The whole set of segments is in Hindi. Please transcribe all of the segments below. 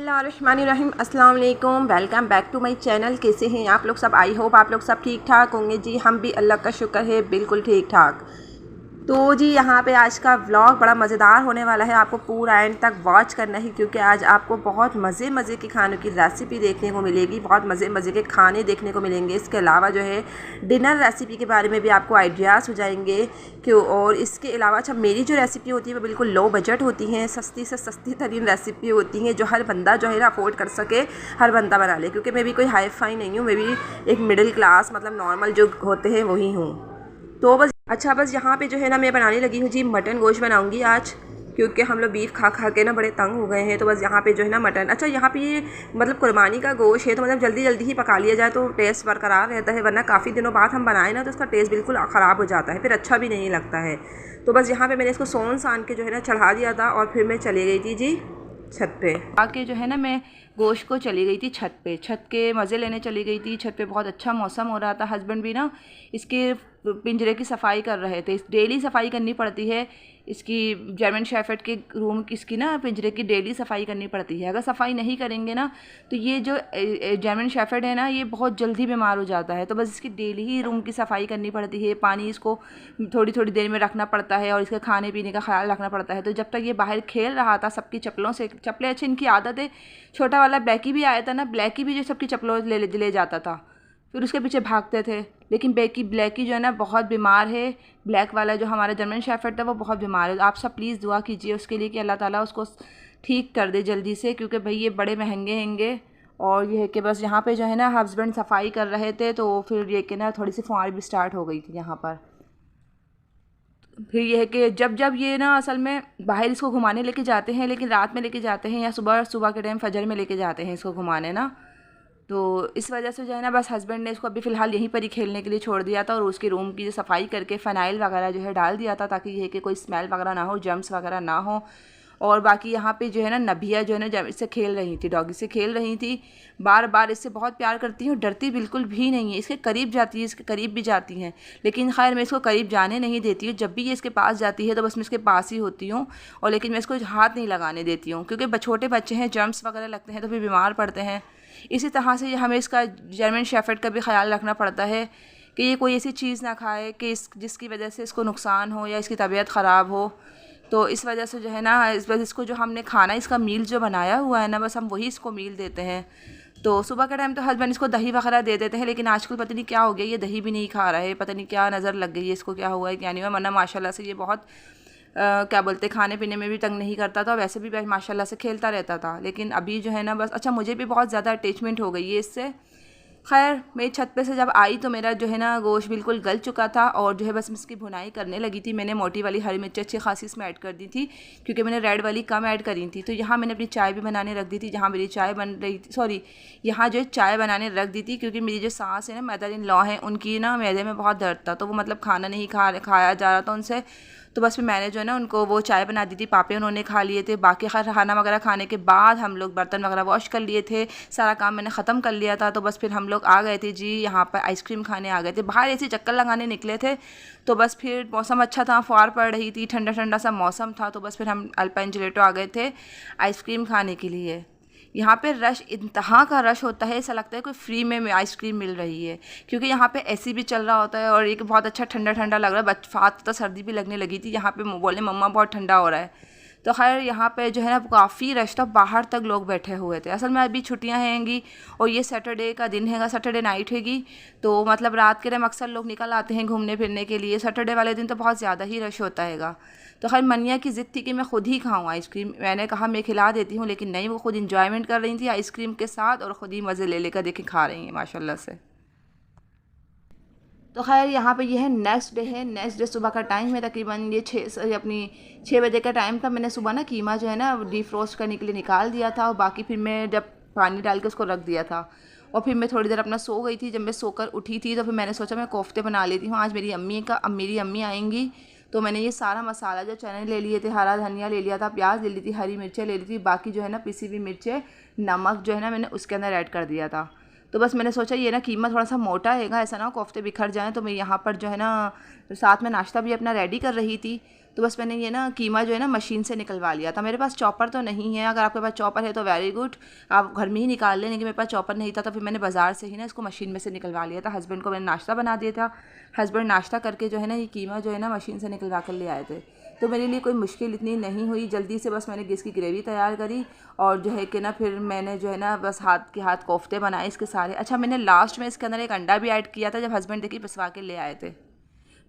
बिस्मिल्लाहिर्रहमानिर्रहीम अस्सलाम वालेकुम। Welcome back to my channel. कैसे हैं आप लोग सब? आई होप आप लोग सब ठीक ठाक होंगे। जी हम भी अल्लाह का शुक्र है बिल्कुल ठीक ठाक। तो जी यहाँ पे आज का व्लॉग बड़ा मज़ेदार होने वाला है। आपको पूरा एंड तक वॉच करना है क्योंकि आज आपको बहुत मज़े की खानों की रेसिपी देखने को मिलेगी, बहुत मज़े के खाने देखने को मिलेंगे। इसके अलावा जो है डिनर रेसिपी के बारे में भी आपको आइडियाज़ हो जाएंगे क्यों। और इसके अलावा अच्छा मेरी जो रेसिपी होती है वो बिल्कुल लो बजट होती हैं, सस्ती से सस्ती तरीन रेसिपी होती हैं जो हर बंदा जो है ना अफोर्ड कर सके, हर बंदा बना ले। क्योंकि मैं भी कोई हाई फाई नहीं हूँ, मैं भी एक मिडिल क्लास मतलब नॉर्मल जो होते हैं वही हूँ। तो बस यहाँ पे जो है ना मैं बनाने लगी हूँ जी मटन गोश्त बनाऊँगी आज, क्योंकि हम लोग बीफ खा के ना बड़े तंग हो गए हैं। तो बस यहाँ पे जो है ना मटन, अच्छा यहाँ पे ये मतलब कुर्बानी का गोश्त है तो मतलब जल्दी ही पका लिया जाए तो टेस्ट बरकरार रहता है, वरना काफ़ी दिनों बाद हम बनाए ना तो उसका टेस्ट बिल्कुल ख़राब हो जाता है, फिर अच्छा भी नहीं लगता है। तो बस यहाँ पर मैंने इसको सोन सान के जो है ना चढ़ा दिया था और फिर मैं चली गई थी जी छत पे आके जो है ना मैं गोश्त को चली गई थी छत के मज़े लेने चली गई थी। छत पे बहुत अच्छा मौसम हो रहा था। हस्बैंड भी ना इसके पिंजरे की सफाई कर रहे थे। डेली सफाई करनी पड़ती है इसकी, जर्मन शेफर्ड के रूम की इसकी ना पिंजरे की डेली सफाई करनी पड़ती है। अगर सफाई नहीं करेंगे ना तो ये जो जर्मन शेफर्ड है ना ये बहुत जल्दी बीमार हो जाता है। तो बस इसकी डेली ही रूम की सफाई करनी पड़ती है, पानी इसको थोड़ी देर में रखना पड़ता है और इसके खाने पीने का ख्याल रखना पड़ता है। तो जब तक ये बाहर खेल रहा था सबकी चप्पलों से, चप्पलें अच्छी इनकी आदत है, छोटा वाला ब्लैकी भी आया था ना, ब्लैकी भी जो सबकी चप्पलों ले जाता था, फिर उसके पीछे भागते थे। लेकिन ब्लैकी जो है ना बहुत बीमार है। ब्लैक वाला जो हमारा जर्मन शेफर्ड था वो बहुत बीमार है। आप सब प्लीज़ दुआ कीजिए उसके लिए कि अल्लाह ताला उसको ठीक कर दे जल्दी से, क्योंकि भाई ये बड़े महंगे हैंगे। और ये है कि बस यहाँ पे जो है ना हस्बैंड सफाई कर रहे थे तो फिर ये कि ना थोड़ी सी फुहार भी स्टार्ट हो गई थी यहाँ पर। फिर ये है कि जब ये ना असल में बाहर इसको घुमाने लेके जाते हैं, लेकिन रात में लेके जाते हैं या सुबह के टाइम फजर में लेके जाते हैं इसको घुमाने ना, तो इस वजह से जो है ना बस हस्बैंड ने इसको अभी फ़िलहाल यहीं पर ही खेलने के लिए छोड़ दिया था और उसके रूम की जो सफाई करके फ़नाइल वगैरह जो है डाल दिया था ताकि ये कि कोई स्मेल वगैरह ना हो, जर्म्स वगैरह ना हो। और बाकी यहाँ पे जो है ना नबिया जो है ना जब इससे खेल रही थी, डॉगी से खेल रही थी, बार इससे बहुत प्यार करती हूँ, डरती बिल्कुल भी नहीं है। इसके करीब जाती है, इसके करीब भी जाती हैं, लेकिन खैर मैं इसको करीब जाने नहीं देती हूँ। जब भी ये इसके पास जाती है तो बस मैं इसके पास ही होती हूँ, और लेकिन मैं इसको हाथ नहीं लगाने देती हूँ क्योंकि छोटे बच्चे हैं, जर्म्स वगैरह लगते हैं तो फिर बीमार पड़ते हैं। इसी तरह से हमें इसका जर्मन शेफर्ड का भी ख्याल रखना पड़ता है कि ये कोई ऐसी चीज़ ना खाए कि जिसकी वजह से इसको नुकसान हो या इसकी तबीयत ख़राब हो। तो इस वजह से जो है ना इसको जो हमने खाना इसका मील जो बनाया हुआ है ना बस हम वही इसको मील देते हैं। तो सुबह के टाइम तो हस्बैंड इसको दही वगैरह दे देते हैं, लेकिन आजकल पता नहीं क्या हो गया, ये दही भी नहीं खा रहा है, पता नहीं क्या नज़र लग गई है इसको, क्या हुआ है क्या नहीं हुआ। वरना माशाल्लाह से ये बहुत क्या बोलते खाने पीने में भी तंग नहीं करता था, वैसे भी माशाल्लाह से खेलता रहता था। लेकिन अभी जो है ना बस अच्छा मुझे भी बहुत ज़्यादा अटैचमेंट हो गई है इससे। खैर मेरी छत पे से जब आई तो मेरा जो है ना गोश्त बिल्कुल गल चुका था और जो है बस मैं इसकी भुनाई करने लगी थी। मैंने मोटी वाली हरी मिर्च अच्छी खासी इसमें ऐड कर दी थी क्योंकि मैंने रेड वाली कम ऐड करी थी। तो यहाँ मैंने अपनी चाय भी बनाने रख दी थी, जहाँ मेरी चाय बन रही थी, सॉरी यहाँ जो है चाय बनाने रख दी थी क्योंकि मेरी जो सास है ना मदर इन लॉ है, उनकी ना मैदे में बहुत दर्द था, तो वो मतलब खाना नहीं खाया जा रहा था उनसे। तो बस फिर मैंने जो है ना उनको वो चाय बना दी थी, पापे उन्होंने खा लिए थे। बाकी खाना वगैरह खाने के बाद हम लोग बर्तन वगैरह वॉश कर लिए थे, सारा काम मैंने ख़त्म कर लिया था। तो बस फिर हम लोग आ गए थे जी यहाँ पर आइसक्रीम खाने आ गए थे। बाहर ऐसे चक्कर लगाने निकले थे, तो बस फिर मौसम अच्छा था, फुहार पड़ रही थी, ठंडा सा मौसम था, तो बस फिर हम अल्पाइन जिलेटो आ गए थे आइसक्रीम खाने के लिए। यहाँ पे रश इंतहा का रश होता है, ऐसा लगता है कोई फ्री में आइसक्रीम मिल रही है, क्योंकि यहाँ पे एसी भी चल रहा होता है और एक बहुत अच्छा ठंडा लग रहा है। फात तो सर्दी भी लगने लगी थी, यहाँ पे बोले मम्मा बहुत ठंडा हो रहा है। तो खैर यहाँ पे जो है ना काफ़ी रश था, बाहर तक लोग बैठे हुए थे। असल में अभी छुट्टियाँ हैंगी और ये सैटरडे का दिन हैगा, सैटरडे नाइट हैगी, तो मतलब रात के टाइम अक्सर लोग निकल आते हैं घूमने फिरने के लिए। सैटरडे वाले दिन तो बहुत ज़्यादा ही रश होता हैगा। तो खैर मनिया की ज़िद थी कि मैं ख़ुद ही खाऊँ आइसक्रीम। मैंने कहा मैं खिला देती हूँ, लेकिन नहीं, वो खुद इंजॉयमेंट कर रही थी आइसक्रीम के साथ और ख़ुद ही मज़े ले लेकर देखे खा रही हैं माशाल्लाह से। तो खैर यहाँ पे ये है नेक्स्ट डे सुबह का टाइम है, तकरीबन ये 6 बजे का टाइम था। मैंने सुबह ना कीमा जो है ना डीफ्रोस्ट करने के लिए निकाल दिया था और बाकी फिर मैं जब पानी डाल के उसको रख दिया था और फिर मैं थोड़ी देर अपना सो गई थी। जब मैं सोकर उठी थी तो फिर मैंने सोचा मैं कोफ्ते बना लेती हूँ। आज मेरी अम्मी आएंगी, तो मैंने ये सारा मसाला जो चने ले लिए थे, हरा धनिया ले लिया था, प्याज ले ली थी, हरी मिर्चें ले ली थी, बाकी जो है ना पिसी हुई मिर्चें, नमक जो है ना मैंने उसके अंदर ऐड कर दिया था। तो बस मैंने सोचा ये ना कीमा थोड़ा सा मोटा हैगा, ऐसा ना कोफ्ते बिखर जाएँ। तो मैं यहाँ पर जो है ना साथ में नाश्ता भी अपना रेडी कर रही थी। तो बस मैंने ये ना कीमा जो है ना मशीन से निकलवा लिया था। मेरे पास चॉपर तो नहीं है, अगर आपके पास चॉपर है तो वेरी गुड, आप घर में ही निकाल लें, लेकिन मेरे पास चॉपर नहीं था तो फिर मैंने बाज़ार से ही ना इसको मशीन में से निकलवा लिया था। हस्बैंड को मैंने नाश्ता बना दिया था, हस्बैंड नाश्ता करके जो है ना ये कीमा जो है ना मशीन से निकलवा कर ले आए थे। तो मेरे लिए कोई मुश्किल इतनी नहीं हुई, जल्दी से बस मैंने इसकी ग्रेवी तैयार करी और जो है कि ना फिर मैंने जो है ना बस हाथ के हाथ कोफ्ते बनाए इसके सारे। अच्छा, मैंने लास्ट में इसके अंदर एक अंडा भी ऐड किया था जब हस्बैंड देखिए पिसवा के ले आए थे,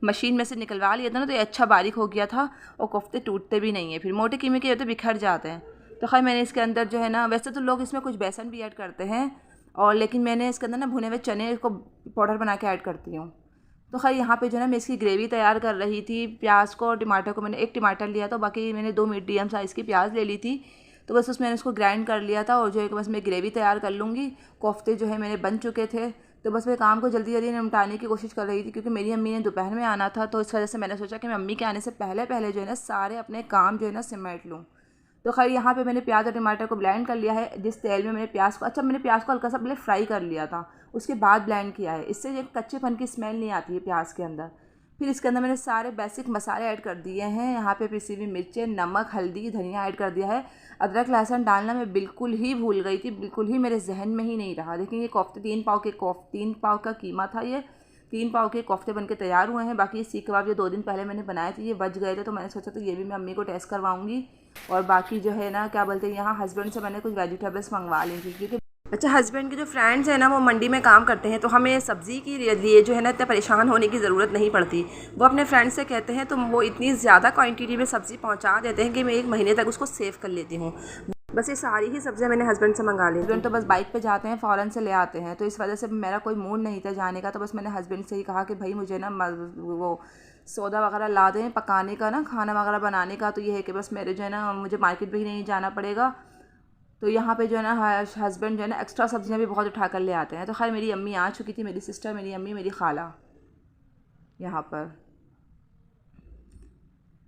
मशीन में से निकलवा लिया था ना तो ये अच्छा बारीक हो गया था और कोफ्ते टूटते भी नहीं है, फिर मोटे कीमे के होते बिखर जाते हैं। तो खैर मैंने इसके अंदर जो है ना, वैसे तो लोग इसमें कुछ बेसन भी ऐड करते हैं और लेकिन मैंने इसके अंदर ना भुने हुए चने को पाउडर बना के ऐड करती हूँ। तो खैर यहाँ पे जो है ना मैं इसकी ग्रेवी तैयार कर रही थी। प्याज को और टमाटर को मैंने एक टमाटर लिया था, बाकी मैंने 2 मीडियम साइज़ की प्याज ले ली थी। तो बस उसमें मैंने इसको ग्राइंड कर लिया था और जो है कि बस मैं ग्रेवी तैयार कर लूँगी। कोफ्ते जो है मेरे बन चुके थे, तो बस मैं काम को जल्दी जल्दी निपटाने की कोशिश कर रही थी क्योंकि मेरी अम्मी ने दोपहर में आना था। तो इस वजह से मैंने सोचा कि मैं अम्मी के आने से पहले पहले जो है ना सारे अपने काम जो है ना सिमट लूँ। तो खैर यहाँ पे मैंने प्याज और टमाटर को ब्लेंड कर लिया है। जिस तेल में मैंने प्याज को, अच्छा मैंने प्याज को हल्का सा पहले फ्राई कर लिया था, उसके बाद ब्लेंड किया है, इससे एक कच्चेपन की स्मेल नहीं आती है प्याज के अंदर। फिर इसके अंदर मैंने सारे बेसिक मसाले ऐड कर दिए हैं। यहाँ पे पिसी हुई मिर्चें, नमक, हल्दी, धनिया ऐड कर दिया है। अदरक लहसुन डालना मैं बिल्कुल ही भूल गई थी, बिल्कुल ही मेरे जहन में ही नहीं रहा। देखिए ये कोफ्ते 3 पाव का कीमा था, ये 3 पाव के कोफ्ते बन के तैयार हुए हैं। बाकी ये सीख कबाब जो 2 दिन पहले मैंने बनाए थे ये बच गए थे, तो मैंने सोचा तो ये भी मैं अम्मी को टेस्ट करवाऊँगी। और बाकी जो है ना क्या बोलते हैं, यहाँ हस्बैंड से मैंने कुछ वेजिटेबल्स मंगवा ली थी क्योंकि अच्छा हस्बैंड के जो फ्रेंड्स हैं ना वो मंडी में काम करते हैं, तो हमें सब्ज़ी के लिए जो है ना इतना परेशान होने की ज़रूरत नहीं पड़ती। वो अपने फ्रेंड्स से कहते हैं तो वो इतनी ज़्यादा क्वांटिटी में सब्ज़ी पहुंचा देते हैं कि मैं 1 महीने तक उसको सेव कर लेती हूँ। बस ये सारी ही सब्ज़ियाँ मैंने हस्बैंड से मंगा ली। हस्बैंड तो बस बाइक पे जाते हैं, फ़ौरन से ले आते हैं, तो इस वजह से मेरा कोई मूड नहीं था जाने का। तो बस मैंने हस्बैंड से ही कहा कि भाई मुझे ना वो सौदा वगैरह ला दें पकाने का ना, खाना वगैरह बनाने का। तो ये है कि बस मेरे जो है ना मुझे मार्केट भी नहीं जाना पड़ेगा। तो यहाँ पे जो है ना हस्बैंड जो है ना एक्स्ट्रा सब्जियाँ भी बहुत उठा कर ले आते हैं। तो खैर मेरी अम्मी आ चुकी थी, मेरी सिस्टर, मेरी अम्मी, मेरी खाला यहाँ पर।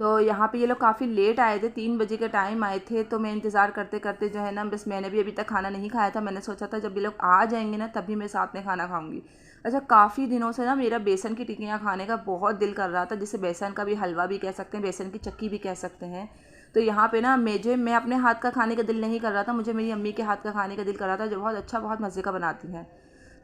तो यहाँ पे ये लोग काफ़ी लेट आए थे, 3 बजे के टाइम आए थे। तो मैं इंतज़ार करते करते जो है ना बस मैंने भी अभी तक खाना नहीं खाया था। मैंने सोचा था जब ये लोग आ जाएंगे ना तभी मैं साथ में खाना खाऊंगी। अच्छा, काफ़ी दिनों से ना मेरा बेसन की टिक्कियाँ खाने का बहुत दिल कर रहा था, जिसे बेसन का भी हलवा भी कह सकते हैं, बेसन की चक्की भी कह सकते हैं। तो यहाँ पे ना मैं अपने हाथ का खाने का दिल नहीं कर रहा था, मुझे मेरी अम्मी के हाथ का खाने का दिल कर रहा था जो बहुत अच्छा, बहुत मज़े का बनाती हैं।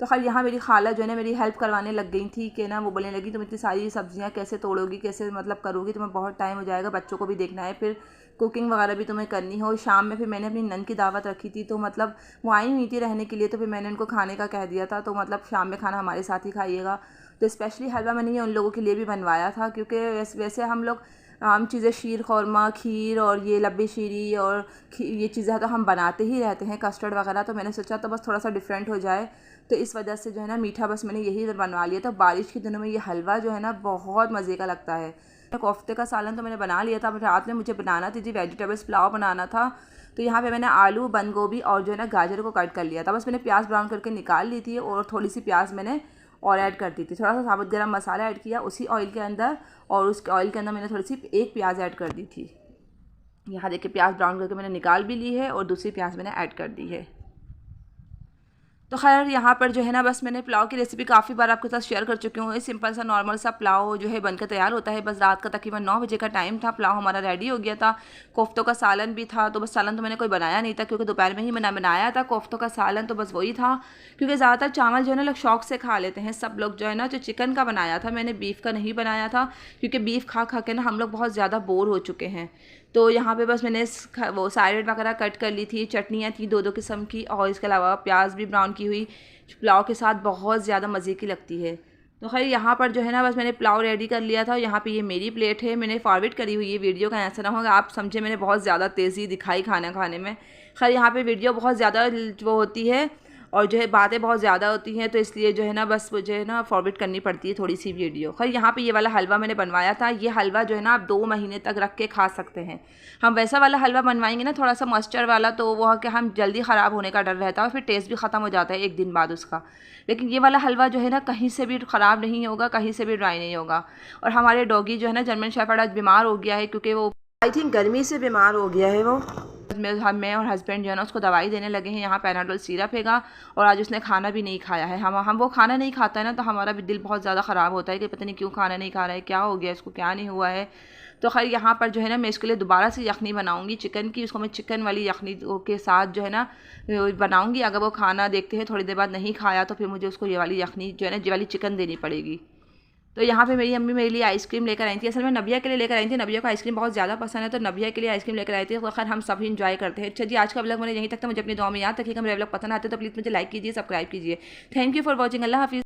तो खैर यहाँ मेरी खाला जो है ना मेरी हेल्प करवाने लग गई थी कि ना, वो बोलने लगी तुम इतनी सारी सब्जियाँ कैसे तोड़ोगी, कैसे मतलब करोगी, तुम्हें बहुत टाइम हो जाएगा, बच्चों को भी देखना है, फिर कुकिंग वगैरह भी तुम्हें करनी हो। शाम में फिर मैंने अपनी नन की दावत रखी थी, तो मतलब वो आई हुई थी रहने के लिए, तो फिर मैंने उनको खाने का कह दिया था। तो मतलब शाम में खाना हमारे साथ ही खाइएगा। तो स्पेशली हलवा मैंने ये उन लोगों के लिए भी बनवाया था क्योंकि वैसे हम लोग आम चीज़ें शीर खौरमा, खीर और ये लब्बी शीरी और ये चीज़ें तो हम बनाते ही रहते हैं, कस्टर्ड वगैरह। तो मैंने सोचा तो बस थोड़ा सा डिफरेंट हो जाए, तो इस वजह से जो है ना मीठा बस मैंने यही बनवा लिया था। बारिश के दिनों में ये हलवा जो है ना बहुत मज़े का लगता है। कोफ्ते का सालन तो मैंने बना लिया था, रात में मुझे बनाना थी जी वेजिटेबल्स पुलाव बनाना था। तो यहाँ पे मैंने आलू, बंद गोभी और जो है ना गाजर को कट कर लिया था। बस मैंने प्याज ब्राउन करके निकाल ली थी और थोड़ी सी प्याज मैंने और ऐड कर दी थी। थोड़ा सा साबुत गरम मसाला ऐड किया उसी ऑयल के अंदर, और उस ऑयल के अंदर मैंने थोड़ी सी एक प्याज ऐड कर दी थी। यहाँ देखिए प्याज ब्राउन करके मैंने निकाल भी ली है और दूसरी प्याज मैंने ऐड कर दी है। तो खैर यहाँ पर जो है ना बस मैंने पुलाव की रेसिपी काफ़ी बार आपके साथ शेयर कर चुकी हूँ। सिंपल सा नॉर्मल सा पुलाव जो है बनकर तैयार होता है। बस रात का तकरीबन 9 बजे का टाइम था, पुलाव हमारा रेडी हो गया था। कोफ्तों का सालन भी था, तो बस सालन तो मैंने कोई बनाया नहीं था क्योंकि दोपहर में ही मैंने बनाया था कोफ्तों का सालन, तो बस वही था। क्योंकि ज़्यादातर चावल जो है ना लोग शौक से खा लेते हैं सब लोग। जो है ना जो चिकन का बनाया था मैंने, बीफ का नहीं बनाया था क्योंकि बीफ खा खा के ना हम लोग बहुत ज़्यादा बोर हो चुके हैं। तो यहाँ पे बस मैंने वो सैलेड वगैरह कट कर ली थी, चटनियाँ थी 2 किस्म की, और इसके अलावा प्याज भी ब्राउन की हुई, पुलाव के साथ बहुत ज़्यादा मज़े की लगती है। तो खैर यहाँ पर जो है ना बस मैंने पुलाव रेडी कर लिया था। यहाँ पे ये मेरी प्लेट है, मैंने फॉरवर्ड करी हुई है वीडियो का, ऐसा ना होगा आप समझे मैंने बहुत ज़्यादा तेज़ी दिखाई खाना खाने में। खैर यहाँ पे वीडियो बहुत ज़्यादा वो होती है और जो है बातें बहुत ज़्यादा होती हैं, तो इसलिए जो है ना बस मुझे ना फॉरवर्ड करनी पड़ती है थोड़ी सी वीडियो। खैर यहाँ पे ये वाला हलवा मैंने बनवाया था। ये हलवा जो है ना आप 2 महीने तक रख के खा सकते हैं। हम वैसा वाला हलवा बनवाएंगे ना थोड़ा सा मस्टर्ड वाला, तो वो कि हम जल्दी ख़राब होने का डर रहता है और फिर टेस्ट भी ख़त्म हो जाता है 1 दिन बाद उसका। लेकिन ये वाला हलवा जो है ना कहीं से भी ख़राब नहीं होगा, कहीं से भी ड्राई नहीं होगा। और हमारे डॉगी जो है ना जर्मन शेफर्ड आज बीमार हो गया है क्योंकि वो आई थिंक गर्मी से बीमार हो गया है। वो मैं और हस्बैंड जो है ना उसको दवाई देने लगे हैं। यहाँ पैनाडोल सिरप हैगा और आज उसने खाना भी नहीं खाया है। हम वो खाना नहीं खाता है ना तो हमारा भी दिल बहुत ज़्यादा ख़राब होता है कि पता नहीं क्यों खाना नहीं खा रहा है, क्या हो गया इसको, क्या नहीं हुआ है। तो खैर यहाँ पर जो है ना मैं इसके लिए दोबारा से यखनी बनाऊँगी चिकन की। उसको मैं चिकन वाली यखनी के साथ जो है ना बनाऊँगी। अगर वो खाना देखते हैं थोड़ी देर बाद नहीं खाया तो फिर मुझे उसको ये वाली यखनी जो है ना ये वाली चिकन देनी पड़ेगी। तो यहाँ पे मेरी अम्मी मेरे लिए आइसक्रीम लेकर आई थी। असल में नबिया के लिए लेकर आई थी। नबिया को आइसक्रीम बहुत ज़्यादा पसंद है, तो नबिया के लिए आइसक्रीम लेकर आई थी। तो खैर हम सभी इंजॉय करते हैं। अच्छा जी, आज का व्लॉग मैंने यहीं तक था। मुझे अपनी दुआ में याद रखिएगा। मेरे व्लॉग पसंद आते तो प्लीज़ मुझे लाइक कीजिए, सब्सक्राइब कीजिए। Thank you for watching. Allah हाफिज़।